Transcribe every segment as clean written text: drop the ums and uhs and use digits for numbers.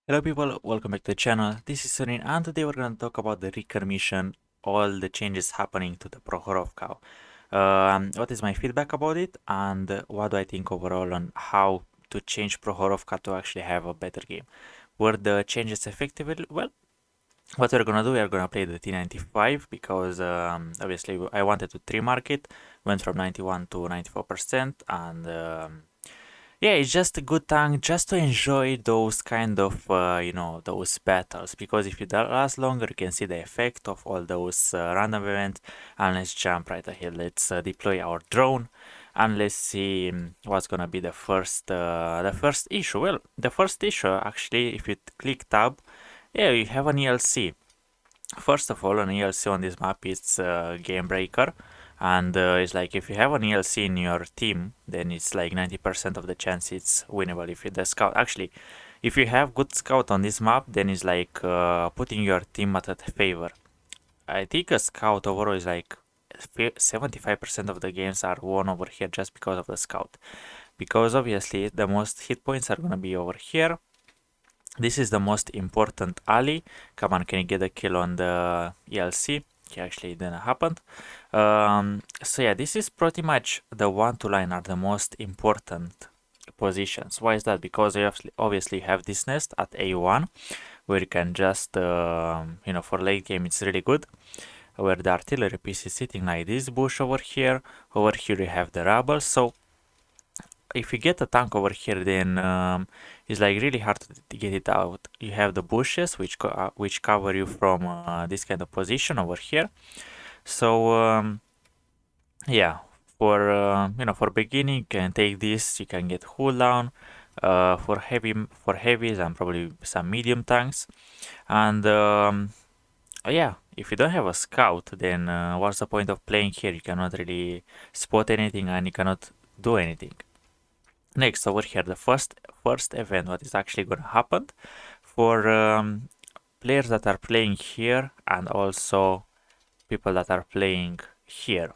Hello people, welcome back to the channel. This is Sorin and today we're going to talk about the Ricker mission, all the changes happening to the Prokhorovka. What is my feedback about it and what do I think overall on how to change Prohorovka to actually have a better game. Were the changes effective? Well, what we're gonna do, we're gonna play the T95 because obviously I wanted to 3-mark it, went from 91 to 94% and yeah, it's just a good time just to enjoy those kind of, those battles. Because if it lasts longer, you can see the effect of all those random events. And let's jump right ahead. Let's deploy our drone, and let's see what's gonna be the first issue. Well, the first issue actually, if you click tab, yeah, you have an ELC. First of all, an ELC on this map is game breaker, and it's like if you have an ELC in your team, then it's like 90% of the chance it's winnable. If you the scout, actually, if you have good scout on this map, then it's like putting your team at a favor. I think a scout overall is like 75% of the games are won over here just because of the scout, because obviously the most hit points are gonna be over here. This is the most important alley. Come on, can you get a kill on the ELC? Okay, actually it didn't happen. So yeah, this is pretty much the 1-2 line are the most important positions. Why is that? Because you obviously have this nest at A1 where you can just, for late game it's really good. Where the artillery piece is sitting like this bush over here. Over here you have the rubble. So if you get a tank over here, then it's like really hard to get it out. You have the bushes which cover you from this kind of position over here. So yeah, for beginning, you can take this. You can get cooldown for heavies and probably some medium tanks. And yeah, if you don't have a scout, then what's the point of playing here? You cannot really spot anything and you cannot do anything. Next, over here, the first event, what is actually going to happen for players that are playing here and also people that are playing here.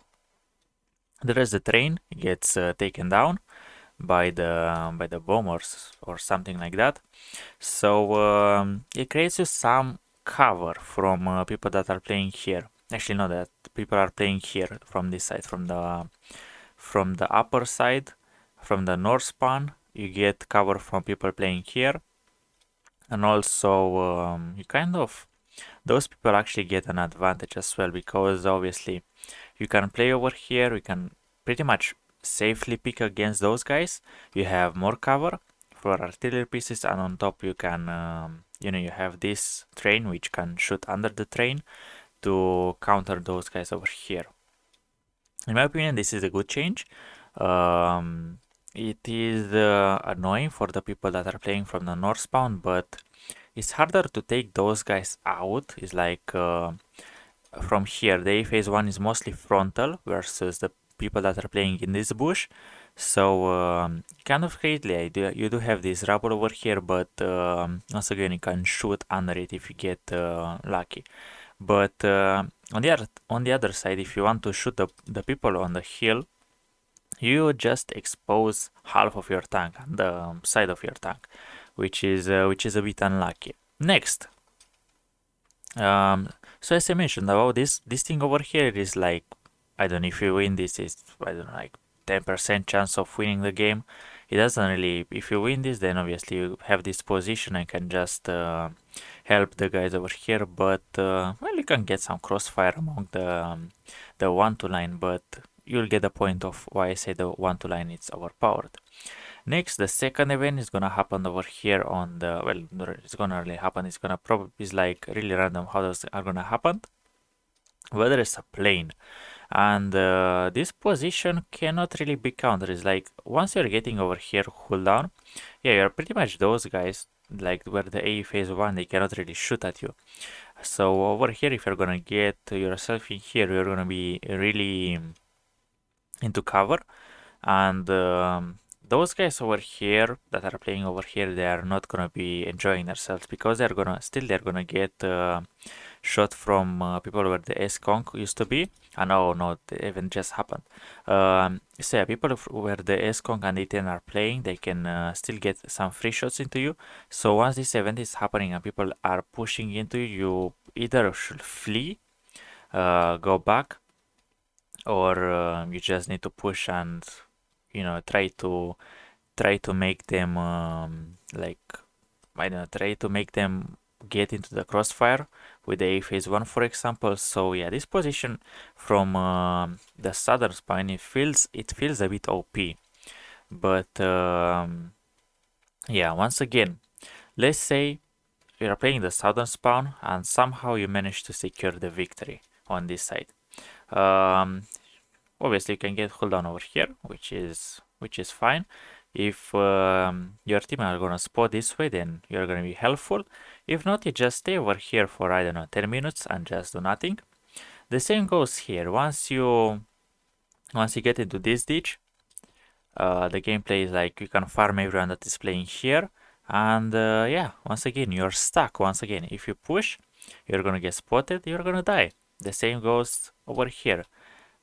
There is the train gets taken down by the bombers or something like that. So it creates you some cover from people that are playing here. Actually, no, that people are playing here from this side, from the upper side, from the north span. You get cover from people playing here, and also you kind of those people actually get an advantage as well, because obviously you can play over here. You can pretty much safely pick against those guys. You have more cover for artillery pieces, and on top you can you have this train which can shoot under the train to counter those guys over here. In my opinion, this is a good change. It is annoying for the people that are playing from the north spawn, but it's harder to take those guys out. It's like from here, the A phase 1 is mostly frontal versus the people that are playing in this bush. So kind of greatly, you do have this rubble over here, but once again, you can shoot under it if you get lucky. But on the other side, if you want to shoot the people on the hill, you just expose half of your tank on the side of your tank, which is a bit unlucky. Next, so as I mentioned about this thing over here, it is like, I don't know, if you win this, is, I don't know, like 10% chance of winning the game. It doesn't really, if you win this, then obviously you have this position and can just help the guys over here, but well, you can get some crossfire among the 1-2 line, but you'll get the point of why I say the 1-2 line is overpowered. Next, the second event is gonna happen over here on the, well, it's gonna really happen, it's gonna probably, is like really random how those are gonna happen. But there is a plane, and this position cannot really be countered. It's like once you're getting over here cooldown, yeah, you're pretty much those guys, like where the A phase 1, they cannot really shoot at you. So over here, if you're gonna get yourself in here, you're gonna be really into cover, and those guys over here that are playing over here, they are not gonna be enjoying themselves because they're gonna get shot from people where the S-Conk used to be. And oh no, the event just happened. So yeah, people where the S-Conk and E10 are playing, they can still get some free shots into you. So once this event is happening and people are pushing into you, you either should flee, go back, or you just need to push and try to make them like I don't know, try to make them get into the crossfire with the A phase 1, for example. So yeah, this position from the southern spine, it feels a bit OP. But yeah, once again, let's say you are playing the southern spawn and somehow you manage to secure the victory on this side. Um, Obviously, you can get cooldown over here, which is fine. If your team are gonna spot this way, then you're gonna be helpful. If not, you just stay over here for I don't know 10 minutes and just do nothing. The same goes here. Once you get into this ditch, the gameplay is like you can farm everyone that is playing here, and yeah, once again you're stuck. Once again, if you push, you're gonna get spotted. You're gonna die. The same goes over here.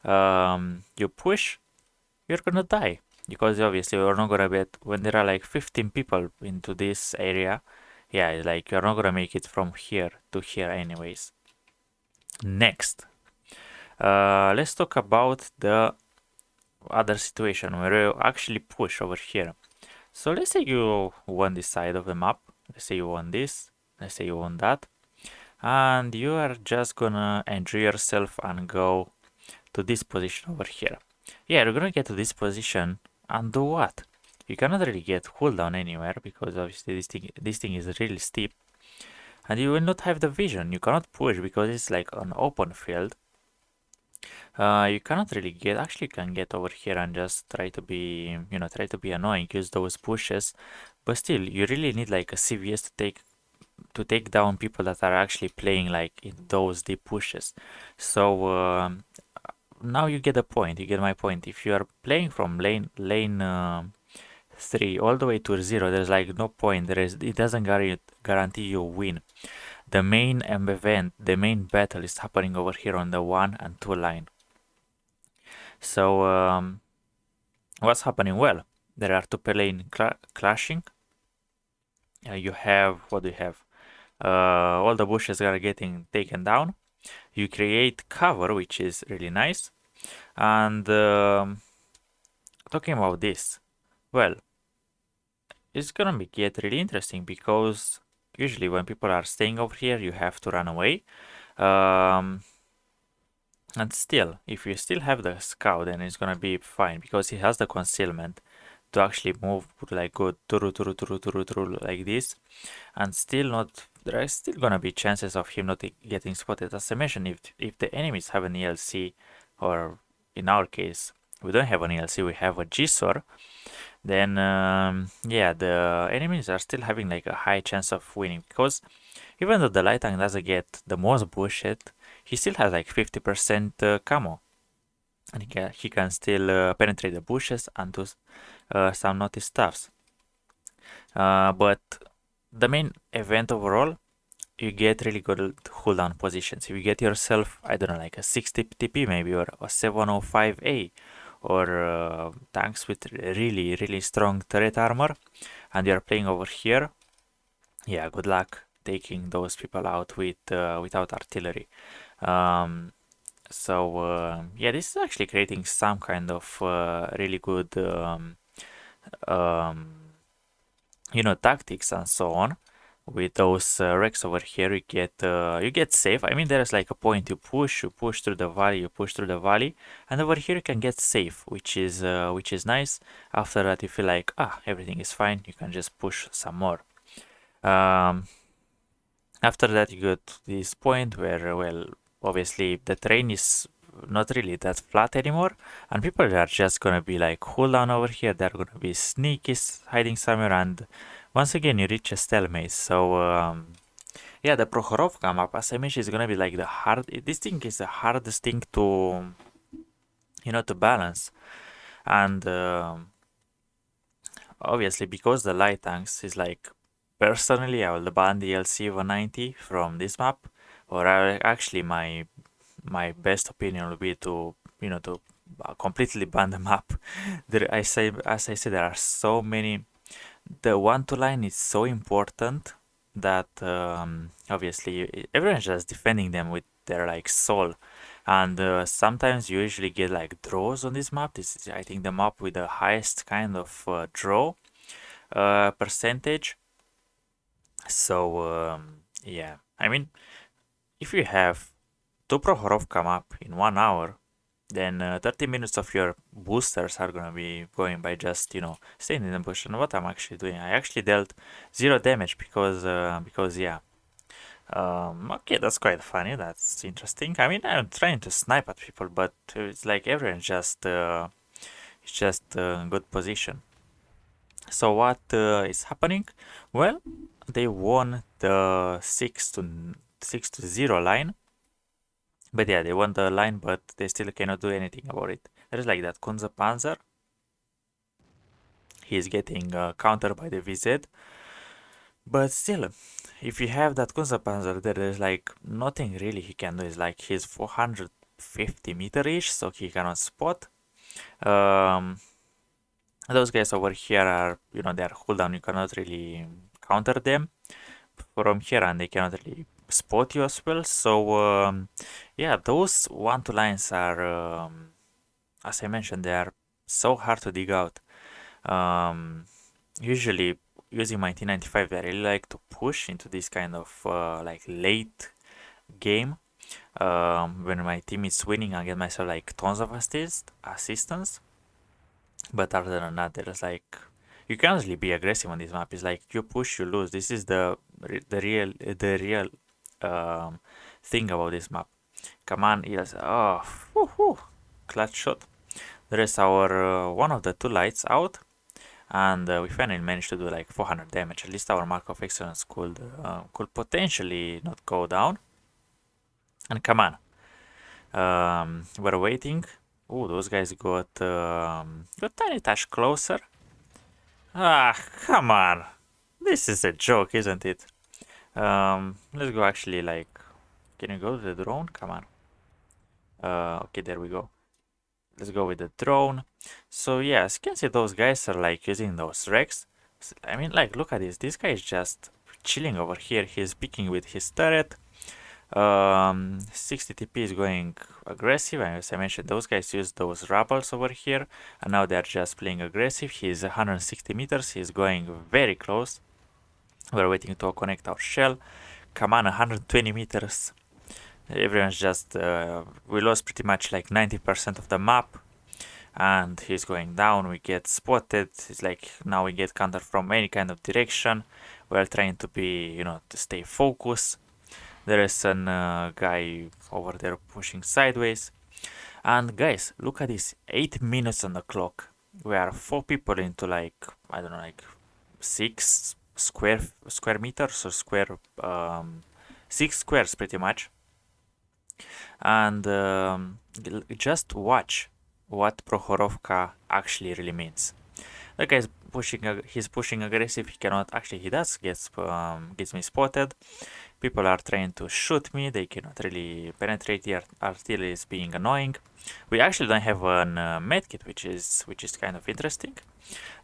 You push, you're gonna die because obviously you're not gonna bet when there are like 15 people into this area. Yeah, it's like you're not gonna make it from here to here anyways. Next, let's talk about the other situation where you actually push over here. So let's say you won this side of the map. Let's say you won this. Let's say you won that, and you are just gonna enjoy yourself and go to this position over here. Yeah, you're gonna get to this position and do what? You cannot really get cooldown anywhere because obviously this thing is really steep, and you will not have the vision. You cannot push because it's like an open field. You cannot really get. Actually, you can get over here and just try to be annoying, use those pushes, but still, you really need like a CVS to take down people that are actually playing like in those deep pushes. So now you get the point. You get my point. If you are playing from lane 3 all the way to 0, there's like no point. It doesn't guarantee you win. The main event, the main battle is happening over here on the 1 and 2 line. So what's happening? Well, there are two lane clashing. You have, what do you have? All the bushes are getting taken down. You create cover, which is really nice. And talking about this, well, it's gonna get really interesting because usually when people are staying over here, you have to run away. And still, if you still have the scout, then it's gonna be fine because he has the concealment to actually move like go through like this, and still not. There are still gonna be chances of him not getting spotted. As I mentioned, if the enemies have an ELC, or in our case, we don't have an ELC, we have a G-SOR, then yeah, the enemies are still having like a high chance of winning because even though the light tank doesn't get the most bullshit, he still has like 50% camo, and he can still penetrate the bushes and do some naughty stuffs. But the main event overall, you get really good cooldown positions. If you get yourself, I don't know, like a 60 TP maybe, or a 705A, or tanks with really, really strong turret armor, and you're playing over here, yeah, good luck taking those people out without artillery. Yeah, this is actually creating some kind of really good tactics and so on. With those wrecks over here, you get safe. I mean, there's like a point you push through the valley, and over here you can get safe, which is nice. After that, you feel like everything is fine. You can just push some more. After that, you go to this point where, well, obviously the terrain is not really that flat anymore, and people are just gonna be like cooldown over here. They're gonna be sneaky, hiding somewhere, and once again you reach a stalemate. So yeah, the Prokhorovka map, as I mentioned, is gonna be like this thing is the hardest thing to balance, and Obviously, because the light tanks is like, personally, I will ban the LC 190 from this map, or actually my best opinion would be to, to completely ban the map. As I said, there are so many. The 1-2 line is so important that obviously everyone's just defending them with their like soul, and sometimes you usually get like draws on this map. This is, I think, the map with the highest kind of draw percentage. So yeah, I mean, if you have two Prohorovka map in 1 hour, then 30 minutes of your boosters are gonna be going by just, staying in the bush. And what I'm actually doing, I actually dealt 0 damage because yeah. Okay, that's quite funny. That's interesting. I mean, I'm trying to snipe at people, but it's like everyone it's just good position. So what is happening? Well, they won the 6-0 line. But yeah, they won the line, but they still cannot do anything about it. There's like that Kunze Panzer. He's getting countered by the VZ. But still, if you have that Kunze Panzer, there is like nothing really he can do. It's like he's 450 meter-ish, so he cannot spot. Um, those guys over here are, they are cooldown. You cannot really counter them from here, and they cannot really spot you as well. So yeah, those 1-2 lines are, as I mentioned, they are so hard to dig out. Usually using my T95, I really like to push into this kind of like late game. When my team is winning, I get myself like tons of assistance. But other than that, there's like, you can't really be aggressive on this map. It's like you push, you lose. This is the real thing about this map. Come on, yes. Oh, whoo, clutch shot. There is our one of the two lights out, and we finally managed to do like 400 damage. At least our mark of excellence could potentially not go down. And come on, we're waiting. Oh, those guys got tiny touch closer. Ah, come on. This is a joke, isn't it? Let's go actually like, can you go to the drone? Come on. Okay, there we go. Let's go with the drone. So yeah, as you can see, those guys are like using those Rex. I mean, like, look at this. This guy is just chilling over here. He's picking with his turret. 60 TP is going aggressive, and as I mentioned, those guys use those rubbles over here, and now they're just playing aggressive. He's 160 meters. He's going very close. We're waiting to connect our shell. Come on, 120 meters. Everyone's just we lost pretty much like 90% of the map, and he's going down. We get spotted. It's like now we get counter from any kind of direction. We're trying to be, to stay focused. There is an guy over there pushing sideways. And guys, look at this, 8 minutes on the clock. We are 4 people into like, I don't know, like 6 square meters or um, 6 squares pretty much. And just watch what Prohorovka actually really means. The guy is he's pushing aggressive. He cannot actually. He does gets me spotted. People are trying to shoot me. They cannot really penetrate. The artillery is being annoying. We actually don't have a medkit, which is kind of interesting.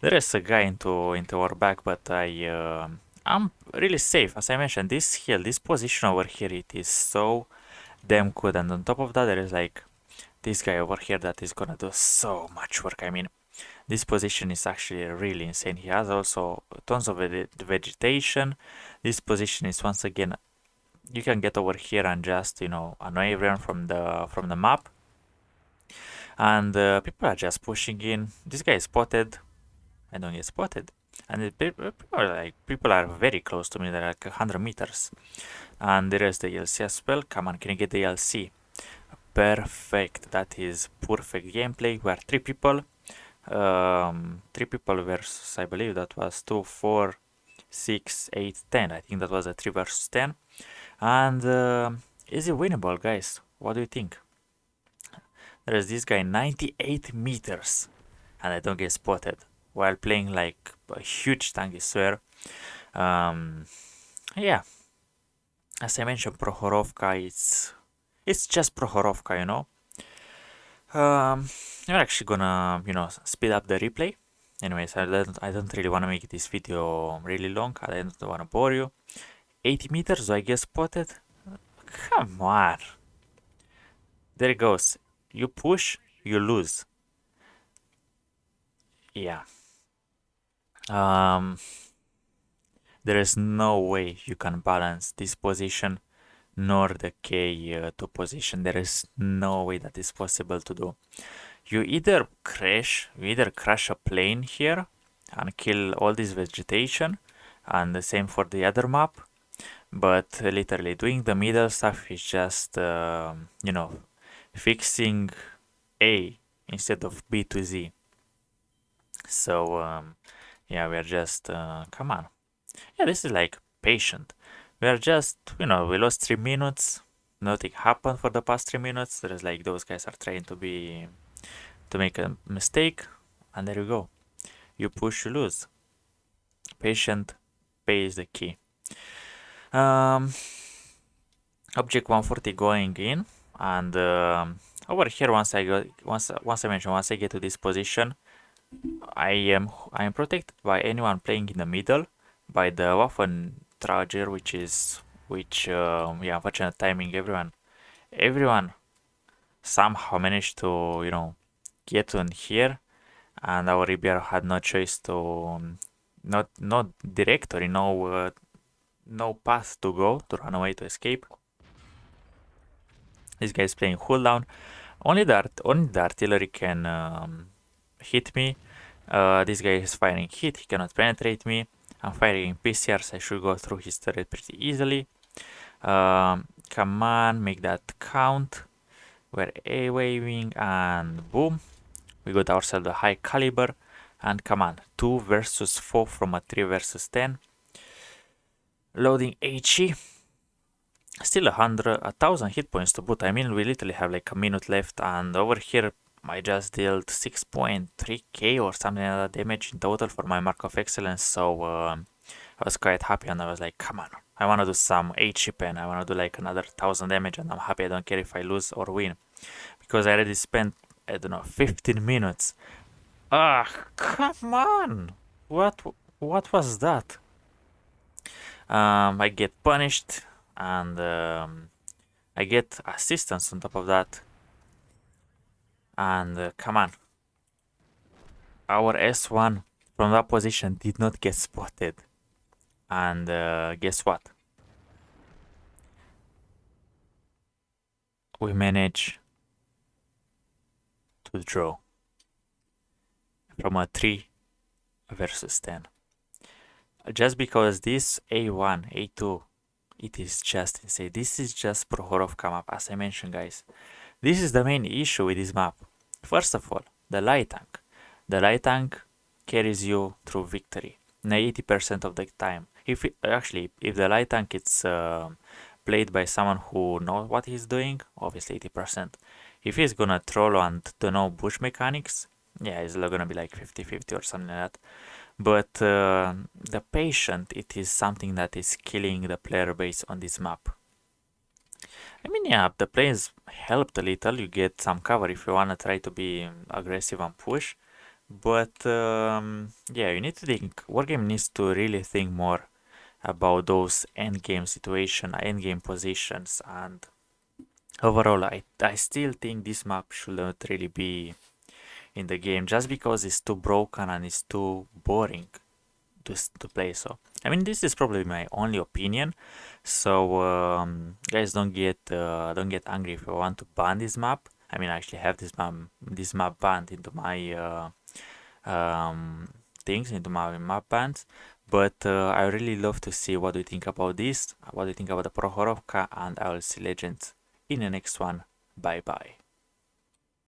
There is a guy into our back, but I'm really safe. As I mentioned, this hill, this position over here, it is so damn good. And on top of that, there is like this guy over here that is gonna do so much work. I mean, this position is actually really insane. He has also tons of vegetation. This position is, once again, you can get over here and just, annoy everyone from the map. And people are just pushing in. This guy is spotted. I don't get spotted. And people are very close to me. They're like 100 meters. And there is the ELC as well. Come on, can you get the ELC? Perfect. That is perfect gameplay. We are 3 people. 3 people versus, I believe that was 2, 4, 6, 8, 10. I think that was a 3 versus 10. And is it winnable, guys? What do you think? There is this guy, 98 meters, and I don't get spotted. while playing like a huge tank, I swear. Yeah, as I mentioned, Prohorovka, it's just Prohorovka, you know. I'm actually gonna, speed up the replay. Anyways, I don't really want to make this video really long. I don't want to bore you. 80 meters, do I get spotted? Come on. There it goes. You push, you lose. Yeah. There is no way you can balance this position nor the K2 position. There is no way that is possible to do. You either crash a plane here and kill all this vegetation, and the same for the other map. But literally doing the middle stuff is just, fixing A instead of B to Z. So, yeah, we're just, come on. Yeah, this is like patient. We are just, we lost 3 minutes. Nothing happened for the past 3 minutes. There's like those guys are trying to make a mistake, and there you go. You push, you lose. Patient pays the key. Object 140 going in, and over here once I get to this position, I am protected by anyone playing in the middle by the Waffen Trager, which unfortunate timing. Everyone somehow managed to get on here, and our Ribier had no choice to not directory, no path to go to run away to escape. This guy is playing cooldown. Only the artillery can hit me. This guy is firing hit, he cannot penetrate me. I'm firing PCRs, I should go through his turret pretty easily. Come on, make that count. We're A-waving, and boom. We got ourselves a high caliber, and come on, 2 versus 4 from a 3 versus 10. Loading HE. Still 1,000 hit points to boot. I mean, we literally have like a minute left, and over here I just dealt 6.3k or something like that damage in total for my Mark of Excellence, so I was quite happy, and I was like, come on, I want to do some HE pen, I want to do like another 1,000 damage, and I'm happy. I don't care if I lose or win, because I already spent, I don't know, 15 minutes. Ah, come on! What was that? I get punished, and I get assistance on top of that. And come on. Our S1 from that position did not get spotted. And guess what? We managed to draw from a 3 versus 10. Just because this A1, A2, it is just insane. This is just Prohorovka map, as I mentioned, guys. This is the main issue with this map. First of all, the light tank. The light tank carries you through victory 80% of the time. If the light tank is played by someone who knows what he's doing, obviously 80%. If he's gonna troll and don't know bush mechanics, yeah, it's gonna be like 50-50 or something like that. But the patient, it is something that is killing the player base on this map. I mean, yeah, the planes helped a little. You get some cover if you wanna try to be aggressive and push. But yeah, you need to think. Wargame needs to really think more about those endgame situation, endgame positions, and overall, I still think this map should not really be in the game, just because it's too broken and it's too boring to play. So I mean, this is probably my only opinion. So guys, don't get angry if you want to ban this map. I mean, I actually have this map banned into my things, into my map bans. But I really love to see what do you think about this, what do you think about the Prohorovka, and I will see legends in the next one. Bye bye.